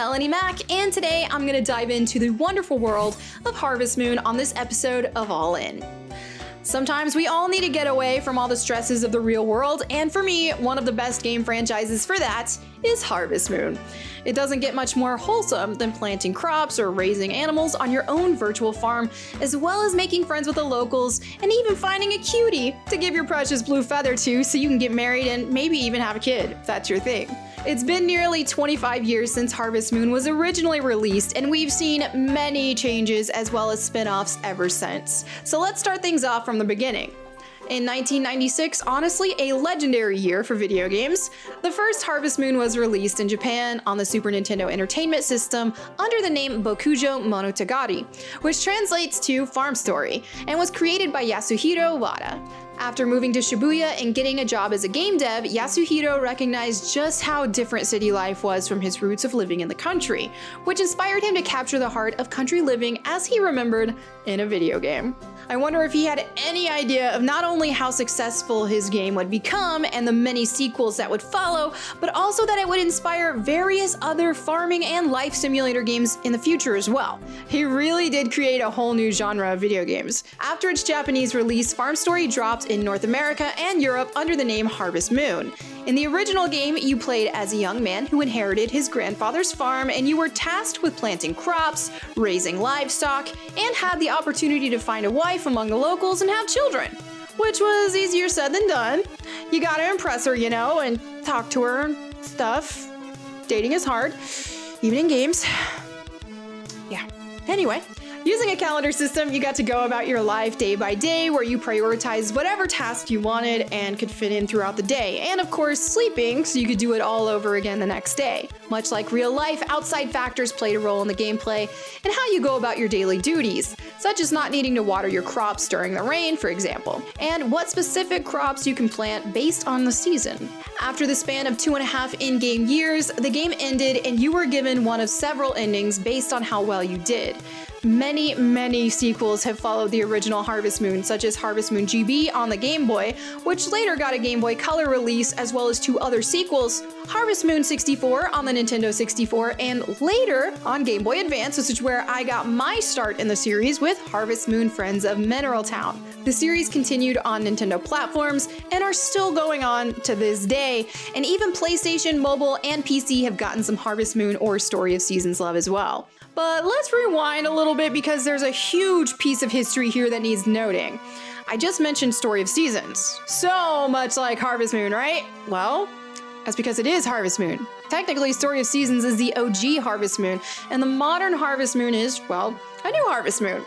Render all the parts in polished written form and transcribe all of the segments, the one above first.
Melonie Mac, and today I'm going to dive into the wonderful world of Harvest Moon on this episode of All In. Sometimes we all need to get away from all the stresses of the real world, and for me, one of the best game franchises for that is Harvest Moon. It doesn't get much more wholesome than planting crops or raising animals on your own virtual farm, as well as making friends with the locals and even finding a cutie to give your precious blue feather to so you can get married and maybe even have a kid, if that's your thing. It's been nearly 25 years since Harvest Moon was originally released, and we've seen many changes as well as spin-offs ever since. So let's start things off from the beginning. In 1996, honestly a legendary year for video games, the first Harvest Moon was released in Japan on the Super Nintendo Entertainment System under the name Bokujo Monogatari, which translates to Farm Story, and was created by Yasuhiro Wada. After moving to Shibuya and getting a job as a game dev, Yasuhiro recognized just how different city life was from his roots of living in the country, which inspired him to capture the heart of country living as he remembered in a video game. I wonder if he had any idea of not only how successful his game would become and the many sequels that would follow, but also that it would inspire various other farming and life simulator games in the future as well. He really did create a whole new genre of video games. After its Japanese release, Farm Story dropped in North America and Europe under the name Harvest Moon. In the original game, you played as a young man who inherited his grandfather's farm, and you were tasked with planting crops, raising livestock, and had the opportunity to find a wife among the locals and have children, which was easier said than done. You gotta impress her, you know, and talk to her and stuff. Dating is hard, even in games. Yeah. Anyway. Using a calendar system, you got to go about your life day by day, where you prioritized whatever task you wanted and could fit in throughout the day, and of course sleeping so you could do it all over again the next day. Much like real life, outside factors played a role in the gameplay and how you go about your daily duties, such as not needing to water your crops during the rain, for example, and what specific crops you can plant based on the season. After the span of 2.5 in-game years, the game ended and you were given one of several endings based on how well you did. Many sequels have followed the original Harvest Moon, such as Harvest Moon GB on the Game Boy, which later got a Game Boy Color release, as well as 2 other sequels, Harvest Moon 64 on the Nintendo 64, and later on Game Boy Advance, which is where I got my start in the series with Harvest Moon Friends of Mineral Town. The series continued on Nintendo platforms and are still going on to this day, and even PlayStation, mobile, and PC have gotten some Harvest Moon or Story of Seasons love as well. But let's rewind a little bit because there's a huge piece of history here that needs noting. I just mentioned Story of Seasons. So much like Harvest Moon, right? Well, that's because it is Harvest Moon. Technically, Story of Seasons is the OG Harvest Moon, and the modern Harvest Moon is, well, a new Harvest Moon.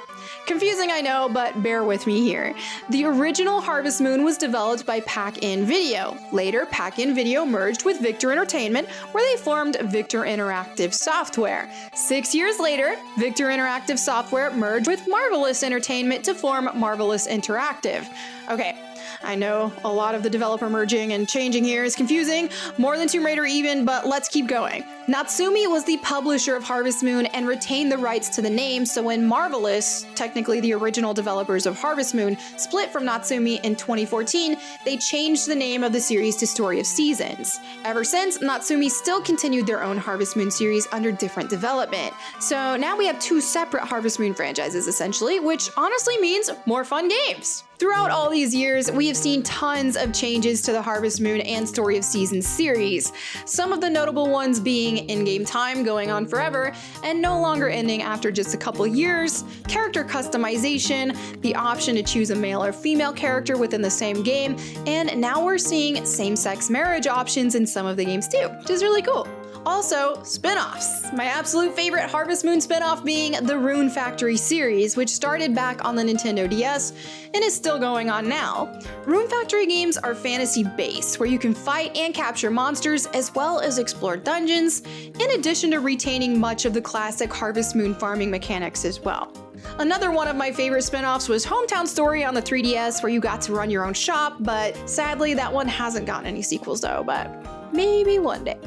Confusing, I know, but bear with me here. The original Harvest Moon was developed by Pac-In Video. Later, Pac-In Video merged with Victor Entertainment, where they formed Victor Interactive Software. 6 years later, Victor Interactive Software merged with Marvelous Entertainment to form Marvelous Interactive. Okay, I know a lot of the developer merging and changing here is confusing, more than Tomb Raider even, but let's keep going. Natsume was the publisher of Harvest Moon and retained the rights to the name, so when Marvelous, technically the original developers of Harvest Moon, split from Natsume in 2014, they changed the name of the series to Story of Seasons. Ever since, Natsume still continued their own Harvest Moon series under different development. So now we have 2 separate Harvest Moon franchises essentially, which honestly means more fun games. Throughout all these years, we have seen tons of changes to the Harvest Moon and Story of Seasons series. Some of the notable ones being in-game time going on forever and no longer ending after just a couple years, character customization, the option to choose a male or female character within the same game, and now we're seeing same-sex marriage options in some of the games too, which is really cool. Also, spin-offs. My absolute favorite Harvest Moon spin-off being the Rune Factory series, which started back on the Nintendo DS and is still going on now. Rune Factory games are fantasy-based, where you can fight and capture monsters as well as explore dungeons, in addition to retaining much of the classic Harvest Moon farming mechanics as well. Another one of my favorite spin-offs was Hometown Story on the 3DS, where you got to run your own shop, but sadly that one hasn't gotten any sequels though, but maybe one day.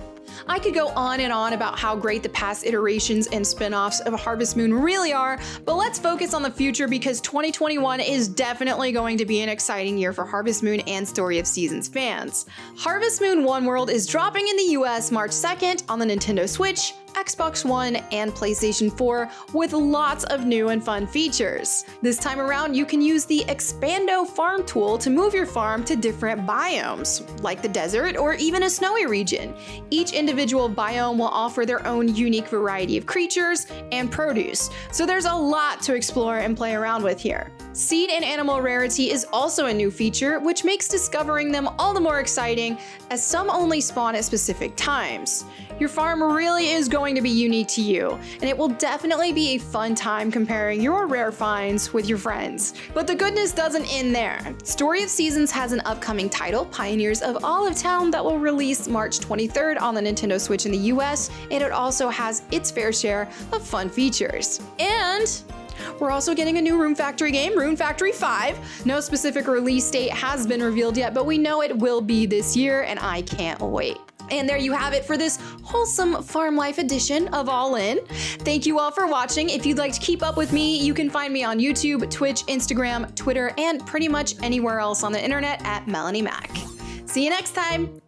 I could go on and on about how great the past iterations and spin-offs of Harvest Moon really are, but let's focus on the future because 2021 is definitely going to be an exciting year for Harvest Moon and Story of Seasons fans. Harvest Moon One World is dropping in the US March 2nd on the Nintendo Switch, Xbox One, and PlayStation 4 with lots of new and fun features. This time around, you can use the Expando Farm tool to move your farm to different biomes, like the desert or even a snowy region. Each individual biome will offer their own unique variety of creatures and produce, so there's a lot to explore and play around with here. Seed and animal rarity is also a new feature, which makes discovering them all the more exciting, as some only spawn at specific times. Your farm really is going to be unique to you, and it will definitely be a fun time comparing your rare finds with your friends. But the goodness doesn't end there. Story of Seasons has an upcoming title, Pioneers of Olive Town, that will release March 23rd on the Nintendo Switch in the US, and it also has its fair share of fun features. And we're also getting a new Rune Factory game, Rune Factory 5. No specific release date has been revealed yet, but we know it will be this year, and I can't wait. And there you have it for this wholesome farm life edition of All In. Thank you all for watching. If you'd like to keep up with me, you can find me on YouTube, Twitch, Instagram, Twitter, and pretty much anywhere else on the internet at Melonie Mac. See you next time.